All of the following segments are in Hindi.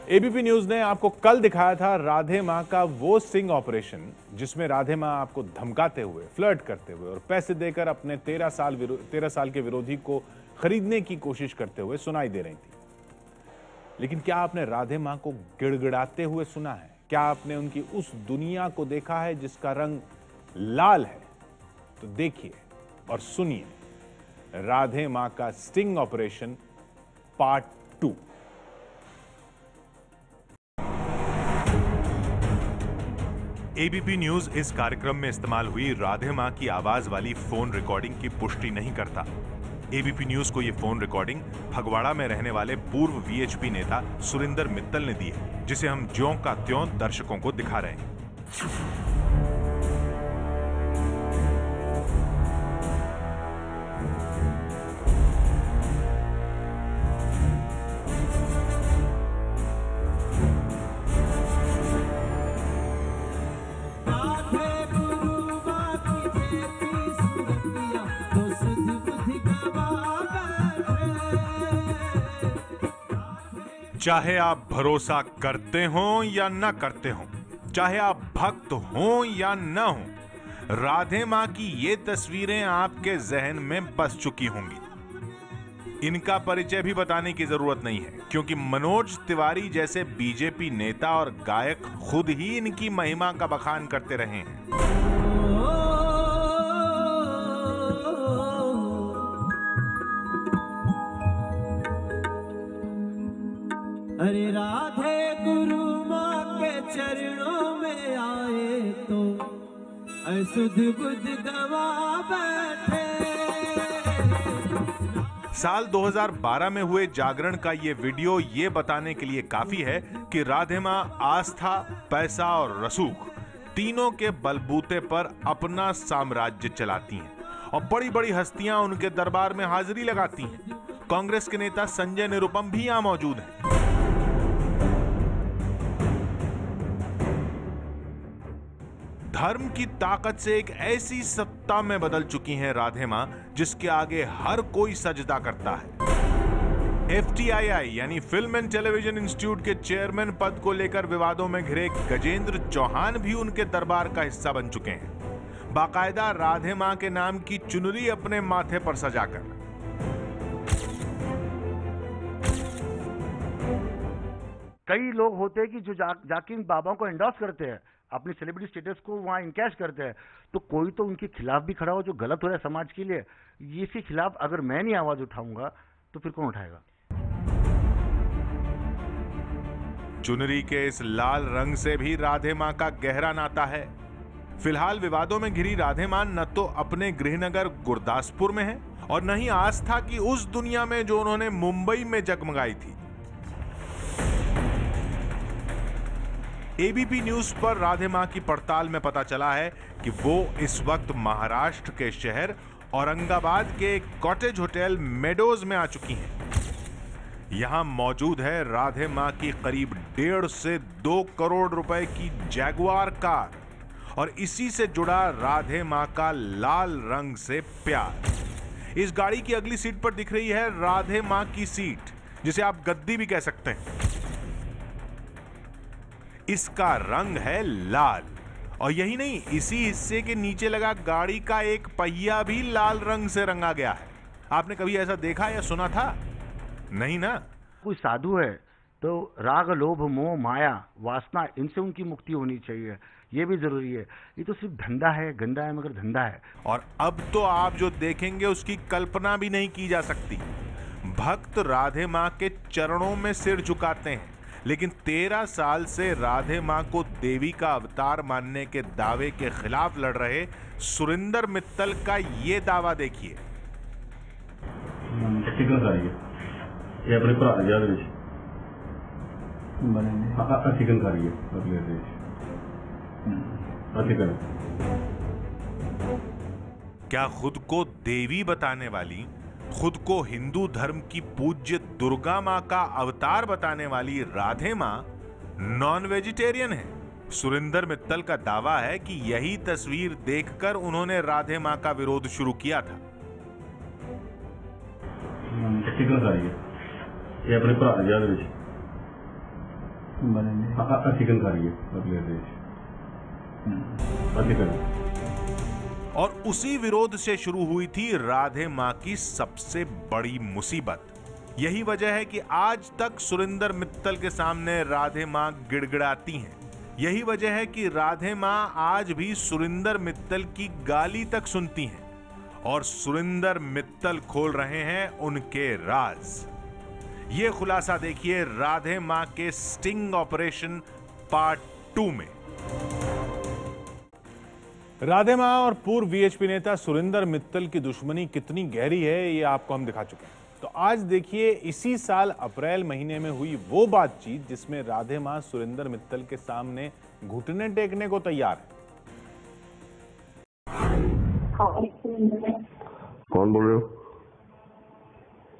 एबीपी न्यूज ने आपको कल दिखाया था राधे मां का वो स्टिंग ऑपरेशन जिसमें राधे मां आपको धमकाते हुए, फ्लर्ट करते हुए और पैसे देकर अपने 13 साल के विरोधी को खरीदने की कोशिश करते हुए सुनाई दे रही थी। लेकिन क्या आपने राधे मां को गिड़गिड़ाते हुए सुना है? क्या आपने उनकी उस दुनिया को देखा है जिसका रंग लाल है? तो देखिए और सुनिए राधे मां का sting operation part 2। ABP news इस कार्यक्रम में इस्तेमाल हुई राधे मां की आवाज वाली फोन रिकॉर्डिंग की पुष्टि नहीं करता। एबीपी न्यूज को यह फोन रिकॉर्डिंग फगवाड़ा में रहने वाले पूर्व वीएचपी नेता सुरिंदर मित्तल ने दी है, जिसे हम ज्यों का त्यों दर्शकों को दिखा रहे हैं। चाहे आप भरोसा करते हो या न करते हो, चाहे आप भक्त हो या न हो, राधे मां की ये तस्वीरें आपके जहन में बस चुकी होंगी। इनका परिचय भी बताने की जरूरत नहीं है, क्योंकि मनोज तिवारी जैसे बीजेपी नेता और गायक खुद ही इनकी महिमा का बखान करते रहे हैं। अरे राधे गुरु माँ के चरणों में आए तो असुध बुध गवा बैठे। साल 2012 में हुए जागरण का ये वीडियो ये बताने के लिए काफी है कि राधे मां आस्था, पैसा और रसूख तीनों के बलबूते पर अपना साम्राज्य चलाती हैं और बड़ी बड़ी हस्तियां उनके दरबार में हाजिरी लगाती हैं। कांग्रेस के नेता संजय निरुपम भी यहां मौजूद हैं। धर्म की ताकत से एक ऐसी सत्ता में बदल चुकी हैं राधे मां, जिसके आगे हर कोई सजदा करता है। एफटीआईआई यानी फिल्म एंड टेलीविजन इंस्टीट्यूट के चेयरमैन पद को लेकर विवादों में घिरे गजेंद्र चौहान भी उनके दरबार का हिस्सा बन चुके हैं, बाकायदा राधे मां के नाम की चुनरी अपने माथे पर सजाकर। कई लोग होते हैं कि जो जाके इन बाबाओं को एंडोर्स करते हैं, अपनी सेलिब्रिटी स्टेटस को वहां इनकैश करते हैं, तो कोई तो उनके खिलाफ भी खड़ा हो जो गलत हो रहा है समाज के लिए। इसी खिलाफ अगर मैं नहीं आवाज उठाऊंगा तो फिर कौन उठाएगा? चुनरी के इस लाल रंग से भी राधे मां का गहरा नाता है। फिलहाल विवादों में घिरी राधे मां न तो अपने गृहनगर गुरदासपुर में है और न ही आस्था की उस दुनिया में जो उन्होंने मुंबई में जगमगाई थी। एबीपी न्यूज पर राधे मां की पड़ताल में पता चला है कि वो इस वक्त महाराष्ट्र के शहर औरंगाबाद के एक कॉटेज होटल मेडोज में आ चुकी हैं। यहां मौजूद है राधे मां की करीब 1.5 से 2 करोड़ रुपए की जैगुआर कार और इसी से जुड़ा राधे मां का लाल रंग से प्यार। इस गाड़ी की अगली सीट पर दिख रही है राधे मां की सीट, जिसे आप गद्दी भी कह सकते हैं। इसका रंग है लाल और यही नहीं, इसी हिस्से के नीचे लगा गाड़ी का एक पहिया भी लाल रंग से रंगा गया है। आपने कभी ऐसा देखा या सुना था? नहीं ना? कोई साधु है तो राग, लोभ, मोह, माया, वासना, इनसे उनकी मुक्ति होनी चाहिए, ये भी जरूरी है। ये तो सिर्फ धंधा है, गंदा है मगर धंधा है। और अब तो आप जो देखेंगे उसकी कल्पना भी नहीं की जा सकती। भक्त राधे मां के चरणों में सिर झुकाते हैं, लेकिन 13 साल से राधे मां को देवी का अवतार मानने के दावे के खिलाफ लड़ रहे सुरिंदर मित्तल का ये दावा देखिए। क्या खुद को देवी बताने वाली, खुद को हिंदू धर्म की पूज्य दुर्गा मां का अवतार बताने वाली राधे मां नॉन वेजिटेरियन है? सुरिंदर मित्तल का दावा है कि यही तस्वीर देखकर उन्होंने राधे मां का विरोध शुरू किया था। ये अपने भरा चिकन खा रही है और उसी विरोध से शुरू हुई थी राधे मां की सबसे बड़ी मुसीबत। यही वजह है कि आज तक सुरिंदर मित्तल के सामने राधे मां गिड़गिड़ाती हैं। यही वजह है कि राधे मां आज भी सुरिंदर मित्तल की गाली तक सुनती हैं और सुरिंदर मित्तल खोल रहे हैं उनके राज। ये खुलासा देखिए राधे मां के स्टिंग ऑपरेशन पार्ट 2 में। राधे मां और पूर्व वीएचपी नेता सुरिंदर मित्तल की दुश्मनी कितनी गहरी है ये आपको हम दिखा चुके हैं। तो आज देखिए इसी साल अप्रैल महीने में हुई वो बातचीत जिसमें राधे मां सुरिंदर मित्तल के सामने घुटने टेकने को तैयार है। कौन बोल रहे हो?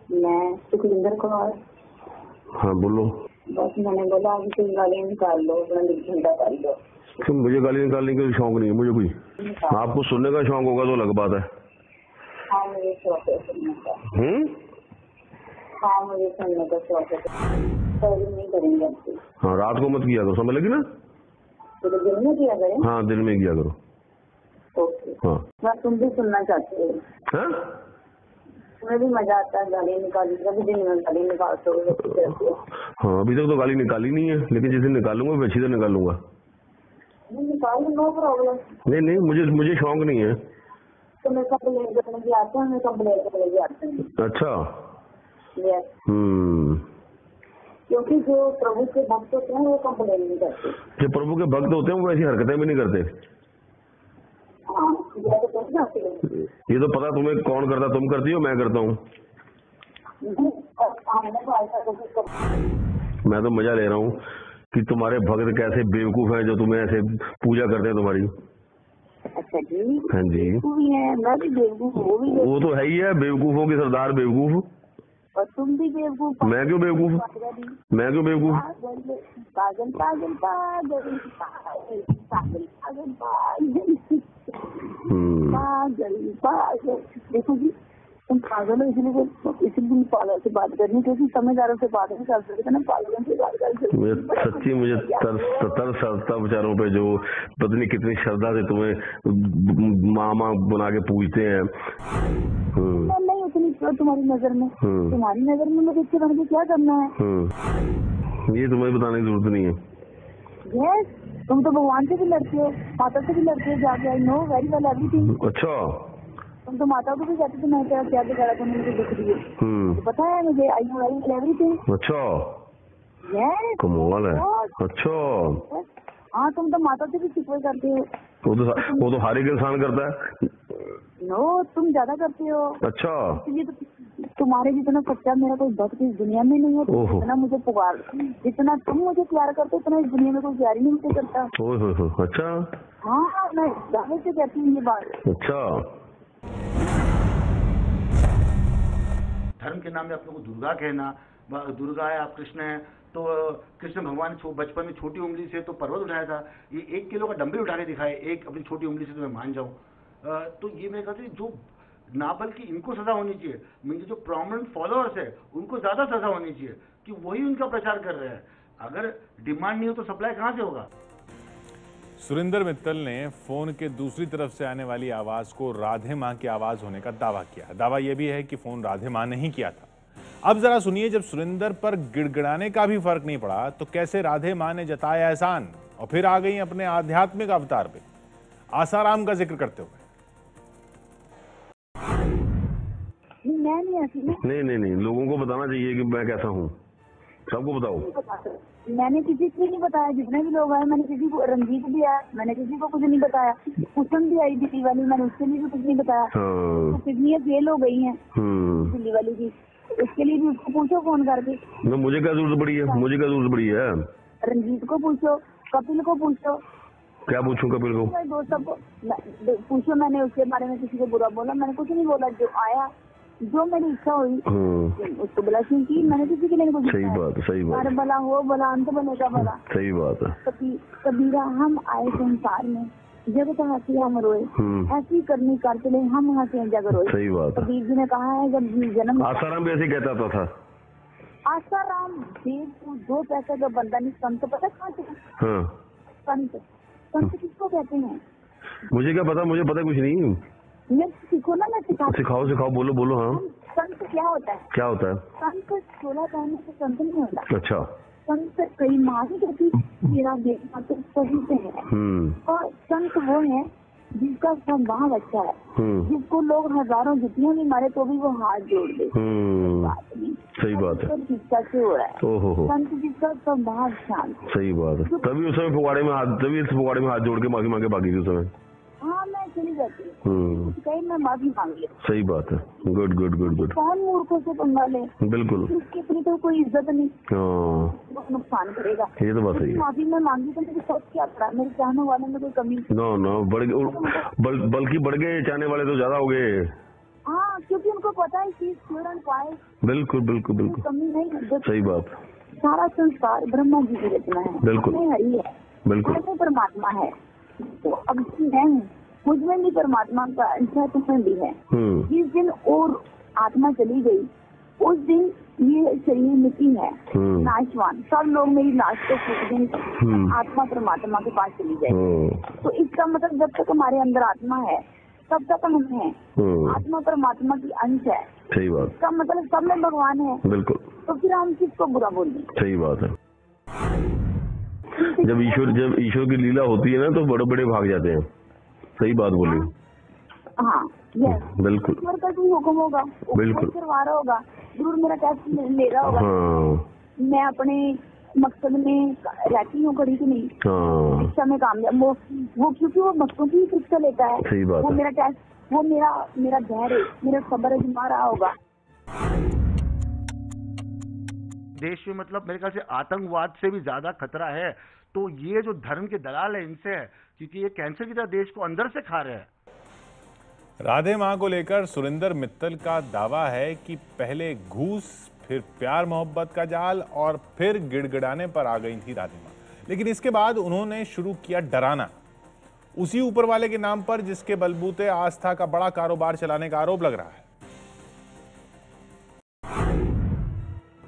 मैं सुखविंदर कौर। हाँ बोलो। बस मैंने बोला अभी तुम गाली निकाल लो, झंडा कर दो। क्यों? मुझे गाली निकालने का शौक नहीं है मुझे कोई। आपको सुनने का शौक होगा तो अलग बात है। हाँ मुझे शौक है सुनने का। हाँ मुझे सुनने का शौक है। नहीं करेंगे आपसे। हाँ रात को मत किया करो, समझ लगी ना? तो दिन में किया करें। हाँ दिन में किया करो। ओके। हाँ मैं तुम भी सुनना चाहती हूँ। हाँ तुम्हें भी मजा आता है गाली निकालने का? भी दिन में गाली निकालते हो? हाँ अभी तक तो गाली निकाली नहीं है, लेकिन जिस दिन निकालूंगा मैं अच्छी तरह निकालूंगा। निकाल नो प्रॉब्लम। नहीं मुझे शौक नहीं है। तो मैं कंप्लेंट करने की आते हैं, मैं कंप्लेंट करने की आते हैं। अच्छा। यस। क्योंकि जो प्रभु के भक्त होते हैं वो कंप्लेंट नहीं करते। जो प्रभु के भक्त होते हैं वो ऐसी हरकतें भी नहीं करते। ये तो पता तुम्हें कौन करता, तुम करती हो मैं करता हूँ? मैं तो मजा ले रहा हूँ कि तुम्हारे भक्त कैसे बेवकूफ हैं जो तुम्हें ऐसे पूजा करते हैं तुम्हारी। अच्छा जी। हाँ जी है, मैं भी बेवकूफ हूँ। वो तो है ही है, बेवकूफों की सरदार बेवकूफ। और तुम भी बेवकूफ। मैं क्यों बेवकूफ? मैं क्यों बेवकूफ? पागल पागल पागल पागल पागल पागल पागल। देखो जी तुम पागल हो, इसलिए पागल से बात करनी, क्योंकि समझदारों से बात नहीं कर सकते ना, पागलों से बात कर सकते। सच्ची मुझे तरस आता बेचारों पे जो पत्नी कितनी श्रद्धा से तुम्हें मामा बना के पूजते हैं। नहीं उतनी तुम्हारी नजर में, तुम्हारी नजर में मुझे बन के क्या करना है? ये तुम्हें बताने की जरूरत नहीं है। यस तुम तो भगवान से भी लड़ते हो, माता से भी लड़ते हो जाके। I know very well everything. अच्छा। तुम तो माता को भी कहते थे मैं क्या क्या बिगाड़ा तुमने मुझे दुख दिए, तो पता है मुझे। I know very well everything. अच्छा। यस कमाल है। अच्छा। हाँ तुम तो माता से भी शिकवे करते हो। वो तो हर एक इंसान करता है। नो तुम ज्यादा करते हो। अच्छा। इसलिए तो तुम्हारे जितना सच्चा मेरा कोई भक्त इस दुनिया में नहीं है। जितना मुझे पुकार, जितना तुम मुझे प्यार करते हो उतना इस दुनिया में कोई प्यार ही नहीं मुझे करता। अच्छा। हाँ मैं दावे से कहती हूँ ये बात। अच्छा। धर्म के नाम में अपने को दुर्गा कहना, दुर्गा है आप कृष्ण है, तो कृष्ण भगवान बचपन में छोटी उंगली से तो पर्वत उठाया था, ये 1 किलो का डंबल उठा के दिखाए एक अपनी छोटी उंगली से, तो मैं मान जाऊं। तो ये मैं कहती हूँ जो ना बल्कि इनको सजा होनी चाहिए, मेरे जो प्रोमिनेंट फॉलोअर्स है उनको ज्यादा सजा होनी चाहिए कि वही उनका प्रचार कर रहे हैं। अगर डिमांड नहीं हो तो सप्लाई कहां से होगा? सुरिंदर मित्तल ने फोन के दूसरी तरफ से आने वाली आवाज को राधे मां की आवाज होने का दावा किया। दावा यह भी है कि फोन राधे मां ने ही किया था। अब जरा सुनिए, जब सुरिंदर पर गिड़गिड़ाने का भी फर्क नहीं पड़ा तो कैसे राधे मां ने जताया एहसान और फिर आ गई अपने आध्यात्मिक अवतार पे, आसाराम का जिक्र करते हुए। नहीं लोगों को बताना चाहिए कि मैं कैसा हूँ, सबको बताओ। मैंने किसी को नहीं बताया, जितने भी लोग आए मैंने किसी को, रंजीत भी आया मैंने किसी को कुछ नहीं बताया, कुसुम भी आई दिल्ली वाली मैंने उसके लिए भी कुछ नहीं बताया। तो किडनियाँ फेल हो गई हैं दिल्ली वाली की, उसके लिए भी उसको पूछो फोन करके। मुझे क्या जरूरत पड़ी है? मुझे क्या जरूरत पड़ी है? रंजीत को पूछो, कपिल को पूछो। क्या पूछूं कपिल को? दोस्तों को पूछो। मैंने उसके बारे में किसी को बुरा बोला? मैंने कुछ नहीं बोला। जो आया, जो मेरी इच्छा हुई उसको बुला, क्योंकि मैंने किसी के लिए कुछ। सही बात। अरे भला हो भला, अंत बनेगा भला। सही बात है। कबीरा हम आए संसार में जब तक हंसी हम रोए, ऐसी करनी कर चले हम हंसे जग रोए। सही बात। कबीर जी ने कहा है जब जन्म, आसाराम भी ऐसे कहता था। आसाराम देव 2 पैसे का बंदा नहीं। संत पता कहाँ से? हाँ। संत किसको कहते हैं? मुझे क्या पता, मुझे पता कुछ नहीं। मैं सीखो ना, मैं सिखाओ, बोलो। हाँ, संत क्या होता है? संत 16 पहनने से संत नहीं होता। अच्छा। संत कई मानी होती मेरा देखना तो सही से है। और संत वो है जिसका स्वभाव अच्छा है, जिसको लोग हजारों जुतियां भी मारे तो भी वो हाथ जोड़ दे। सही बात है। शिक्षा से हो रहा है संत जिसका स्वभाव शांत। सही बात है। तभी उस समय फुवाड़े में हाथ जोड़ के माफी मांगे बाकी के समय। हाँ, मैं चली जाती हूँ, कहीं मैं माफी मांग ले। सही बात है। गुड। कौन मूर्खों से पंगा ले? बिल्कुल। उसकी अपनी तो कोई इज्जत नहीं, वो नुकसान करेगा। ये तो बात सही है। माफी मैं मांगी तो मुझे सोच क्या पड़ा, मेरे चाहने वाले में कोई कमी? नो, बल्कि बढ़ गए चाहने वाले तो ज्यादा हो गए। हाँ, क्योंकि उनको पता है चीज पूरा पाए। बिल्कुल कमी नहीं है। सही बात। सारा संस्कार ब्रह्मा जी की रचना है। बिल्कुल हरी है। बिल्कुल परमात्मा है। तो अब मैं हूँ, मुझमें भी परमात्मा का अंश तुम्हें भी है। जिस दिन और आत्मा चली गई उस दिन ये शरीर मिट्टी है, नाशवान। सब लोग मेरी लाश को फूक दें, आत्मा परमात्मा के पास चली जाए। तो इसका मतलब जब तक हमारे अंदर आत्मा है तब तक हम हैं। आत्मा परमात्मा की अंश है। सही बात। इसका मतलब सब में भगवान है। बिल्कुल। तो फिर हम किसको बुरा बोल दें? सही बात है। जब ईश्वर की लीला होती है ना तो बड़े बड़े भाग जाते हैं। सही बात बोली। हाँ, बिल्कुल। ईश्वर का कोई हुक्म होगा, बिल्कुल करवा रहा होगा, जरूर मेरा टेस्ट ले रहा होगा। हाँ। मैं अपने मकसद में रहती हूँ कड़ी की नहीं। हाँ। शिक्षा में कामयाब वो क्योंकि वो मकसदों की शिक्षा लेता है। सही बात। वो मेरा टेस्ट, वो मेरा धैर्य, मेरा सब्र आजमा रहा होगा। देश में मतलब मेरे ख्याल से आतंकवाद से भी ज्यादा खतरा है तो ये जो धर्म के दलाल है इनसे है, क्योंकि ये कैंसर की तरह देश को अंदर से खा रहे हैं। राधे मां को लेकर सुरेंद्र मित्तल का दावा है कि पहले घूस, फिर प्यार मोहब्बत का जाल और फिर गिड़गिड़ाने पर आ गई थी राधे मां। लेकिन इसके बाद उन्होंने शुरू किया डराना, उसी ऊपर वाले के नाम पर जिसके बलबूते आस्था का बड़ा कारोबार चलाने का आरोप लग रहा है।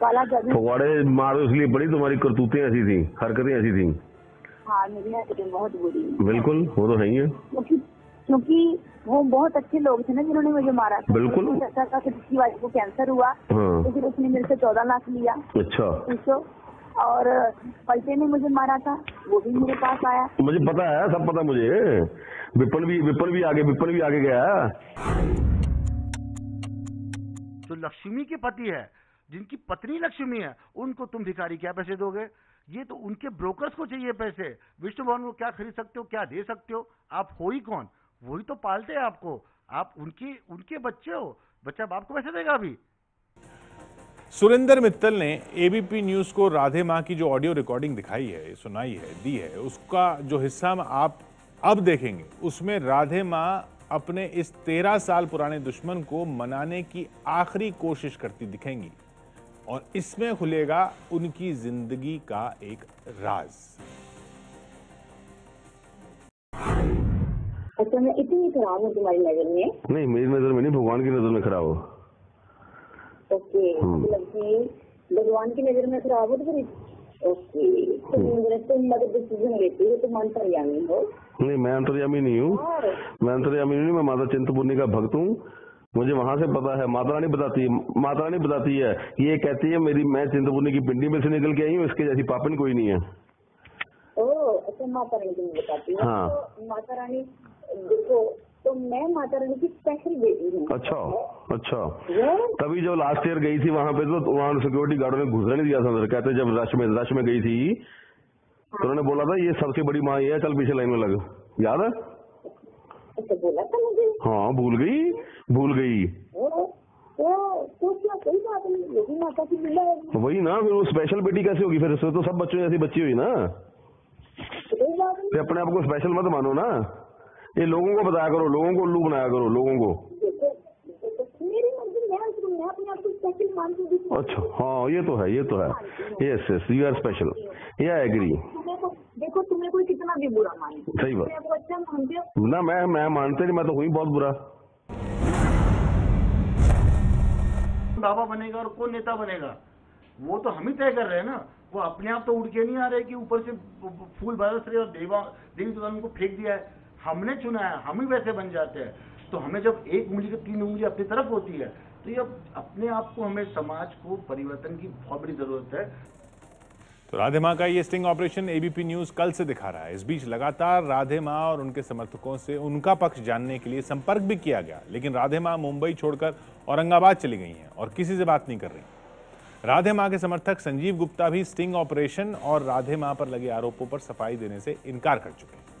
फगवाड़े मारो इसलिए बड़ी, तुम्हारी करतूतें ऐसी थी, हरकतें ऐसी थी। हाँ, मेरी हरकतें बहुत बुरी। बिल्कुल, वो तो है ही है। क्योंकि वो बहुत अच्छे लोग थे ना जिन्होंने मुझे मारा था। बिल्कुल। चाचा का किसी वाइफ को कैंसर हुआ। हाँ। तो फिर उसने मेरे से 14 लाख लिया। अच्छा। और पलटे ने मुझे मारा था, वो भी मेरे पास आया। मुझे पता है, सब पता मुझे। विपिन भी आगे गया। जो लक्ष्मी के पति है, जिनकी पत्नी लक्ष्मी है, उनको तुम भिखारी क्या पैसे दोगे? ये तो उनके ब्रोकर्स को चाहिए पैसे। विष्णु भगवान को क्या खरीद सकते हो, क्या दे सकते हो? आप हो ही कौन? वही तो पालते हैं आपको। आप उनके बच्चे हो। बच्चा बाप को पैसे देगा अभी? सुरेंद्र मित्तल ने एबीपी न्यूज को राधे मां की जो ऑडियो रिकॉर्डिंग दिखाई है, सुनाई है, दी है, उसका जो हिस्सा आप अब देखेंगे उसमें राधे मां अपने इस 13 साल पुराने दुश्मन को मनाने की आखिरी कोशिश करती दिखेंगी और इसमें खुलेगा उनकी जिंदगी का एक राज। अच्छा, मैं इतनी खराब हूँ तुम्हारी नजर में? नहीं, मेरी नजर में नहीं, भगवान की नजर में खराब हो। ओके, मतलब कि भगवान की नजर में खराब हो तो फिर ओके। तुम मतलब डिसीजन लेती हो, तुम अंतर्यामी हो? नहीं, मैं अंतर्यामी नहीं हूँ। मैं माता चिंतपूर्णी का भक्त हूँ। मुझे वहां से पता है, माता रानी बताती है, ये कहती है मैं चिंतपूर्णी की पिंडी में से निकल के आई हूँ, इसके जैसी पापन कोई नहीं है। ओह, अच्छा, माता रानी तुम्हें बताती है। हाँ। तो माता रानी देखो, तो मैं माता रानी की स्पेशल बेटी हूँ। अच्छा। तभी जब लास्ट ईयर गई थी वहां पे तो वहां सिक्योरिटी गार्डों ने घुसने नहीं दिया था अंदर। कहते जब रश में गई थी तो उन्होंने बोला था ये सबसे बड़ी माँ ये है, चल पीछे लाइन में लग। याद है? अच्छा, बोला था मुझे? हाँ, भूल गई। तो क्या कोई बात नहीं, यही माता की लीला है। वही ना, फिर वो स्पेशल बेटी कैसे होगी? फिर तो सब बच्चों जैसी बच्ची हुई ना। कोई बात नहीं, अपने आप को स्पेशल मत मानो ना। ये लोगों को बताया करो, लोगों को उल्लू बनाया करो, लोगों को। मेरी मर्जी, मैं अपने आप को स्पेशल मानती हूँ। अच्छा, हाँ, ये तो है। Yes, you are special. Yeah agree. देखो, तुम्हें कोई कितना भी बुरा माने, सही बात। अच्छा मानते हो ना? मैं मानते नहीं, मैं तो हुई बहुत बुरा। बाबा बनेगा और कौन नेता बनेगा? वो तो हम ही तय कर रहे हैं ना, वो अपने आप तो उड़ के नहीं आ रहे कि ऊपर से फूल बरस रहे और देवी देवता उनको फेंक दिया है। हमने चुना है, हम ही वैसे बन जाते हैं। तो हमें जब एक उंगली की 3 उंगली अपनी तरफ होती है, तो ये अपने आप को, हमें समाज को परिवर्तन की बहुत बड़ी जरूरत है। तो राधे मां का ये स्टिंग ऑपरेशन एबीपी न्यूज कल से दिखा रहा है। इस बीच लगातार राधे मां और उनके समर्थकों से उनका पक्ष जानने के लिए संपर्क भी किया गया, लेकिन राधे मां मुंबई छोड़कर औरंगाबाद चली गई हैं और किसी से बात नहीं कर रही। राधे मां के समर्थक संजीव गुप्ता भी स्टिंग ऑपरेशन और राधे मां पर लगे आरोपों पर सफाई देने से इनकार कर चुके हैं।